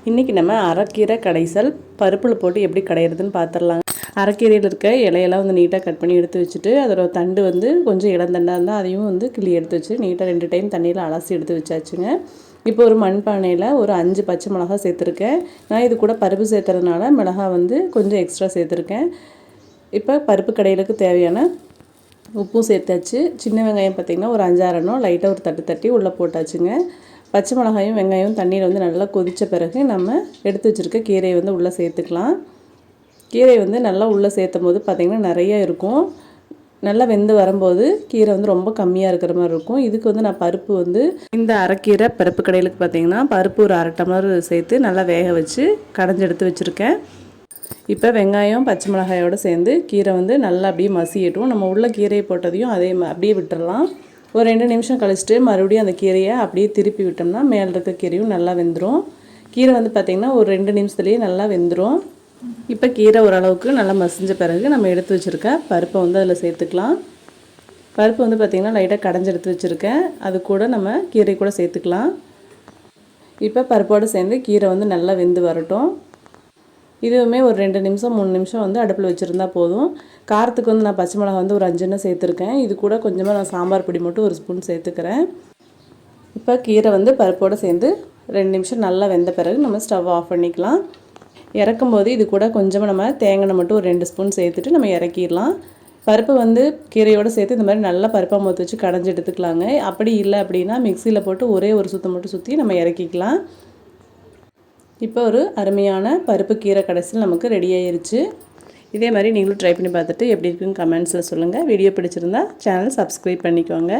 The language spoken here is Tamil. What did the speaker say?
இன்றைக்கி நம்ம அரைக்கீரை கடைசல் பருப்பில் போட்டு எப்படி கடையிறதுன்னு பார்த்துடலாங்க. அரைக்கீரையில் இருக்க இலையெல்லாம் வந்து நீட்டாக கட் பண்ணி எடுத்து வச்சுட்டு அதோட தண்டு வந்து கொஞ்சம் இளந்தண்டாக இருந்தால் அதையும் வந்து கிள்ளி எடுத்து வச்சு நீட்டாக 2 டைம் தண்ணியில் அலசி எடுத்து வச்சாச்சுங்க. இப்போ ஒரு மண்பானையில் ஒரு 5 பச்சை மிளகாய் சேர்த்துருக்கேன். நான் இது கூட பருப்பு சேர்த்துறதுனால மிளகாய் வந்து கொஞ்சம் எக்ஸ்ட்ரா சேர்த்துருக்கேன். இப்போ பருப்பு கடையிலுக்கு தேவையான உப்பும் சேர்த்தாச்சு. சின்ன வெங்காயம் பார்த்திங்கன்னா ஒரு 5-6 எண்ணம் லைட்டாக ஒரு தட்டு தட்டி உள்ளே போட்டாச்சுங்க. பச்சை மிளகாயும் வெங்காயம் தண்ணியில் வந்து நல்லா கொதித்த பிறகு நம்ம எடுத்து வச்சுருக்க கீரையை வந்து உள்ளே சேர்த்துக்கலாம். கீரை வந்து நல்லா உள்ளே சேர்த்தும் போது பார்த்திங்கன்னா நிறையா இருக்கும். நல்லா வெந்து வரும்போது கீரை வந்து ரொம்ப கம்மியாக இருக்கிற மாதிரி இருக்கும். இதுக்கு வந்து நான் பருப்பு வந்து இந்த அரைக்கீரை பருப்பு கடையிலுக்கு பார்த்திங்கன்னா பருப்பு ஒரு 1/2 டம்ளர் சேர்த்து நல்லா வேக வச்சு கடைஞ்சி எடுத்து வச்சுருக்கேன். இப்போ வெங்காயம் பச்சை மிளகாயோடு சேர்ந்து கீரை வந்து நல்லா அப்படியே மசியட்டும். நம்ம உள்ள கீரையை போட்டதையும் அப்படியே விட்டுடலாம். ஒரு 2 நிமிஷம் கழிச்சிட்டு மறுபடியும் அந்த கீரையை அப்படியே திருப்பி விட்டோம்னா மேலே இருக்க கீரையும் நல்லா வெந்துடும். கீரை வந்து பார்த்திங்கன்னா ஒரு 2 நிமிஷத்துலேயே நல்லா வெந்துடும். இப்போ கீரை ஓரளவுக்கு நல்லா மசிஞ்ச பிறகு நம்ம எடுத்து வச்சுருக்க பருப்பை வந்து அதில் சேர்த்துக்கலாம். பருப்பு வந்து பார்த்திங்கன்னா லைட்டாக கடைஞ்சி எடுத்து வச்சுருக்கேன். அது கூட நம்ம கீரை கூட சேர்த்துக்கலாம். இப்போ பருப்போடு சேர்ந்து கீரை வந்து நல்லா வெந்து வரட்டும். இதுவுமே ஒரு 2 நிமிஷம் 3 நிமிஷம் வந்து அடுப்பில் வச்சுருந்தா போதும். காரத்துக்கு வந்து நான் பச்சை மிளகா வந்து ஒரு 5 எண்ணம் சேர்த்துருக்கேன். இது கூட கொஞ்சமாக நான் சாம்பார் பொடி மட்டும் ஒரு ஸ்பூன் சேர்த்துக்கிறேன். இப்போ கீரை வந்து பருப்போடு சேர்ந்து 2 நிமிஷம் நல்லா வெந்த பிறகு நம்ம ஸ்டவ் ஆஃப் பண்ணிக்கலாம். இறக்கும்போது இது கூட கொஞ்சமாக நம்ம தேங்காய் மட்டும் ஒரு 2 ஸ்பூன் சேர்த்துட்டு நம்ம இறக்கிடலாம். பருப்பு வந்து கீரையோடு சேர்த்து இந்த மாதிரி நல்லா பருப்பாக மூத்து வச்சு கடைஞ்சி எடுத்துக்கலாங்க. அப்படி இல்லை அப்படின்னா மிக்சியில் போட்டு ஒரே ஒரு சுத்தம் மட்டும் சுற்றி நம்ம இறக்கிக்கலாம். இப்போ ஒரு அருமையான பருப்பு கீரை கடைசல் நமக்கு ரெடி ஆயிருச்சு. இதே மாதிரி நீங்களும் ட்ரை பண்ணி பார்த்துட்டு எப்படி இருக்குன்னு கமெண்ட்ஸில் சொல்லுங்கள். வீடியோ பிடிச்சிருந்தா சேனல் சப்ஸ்கிரைப் பண்ணிக்கோங்க.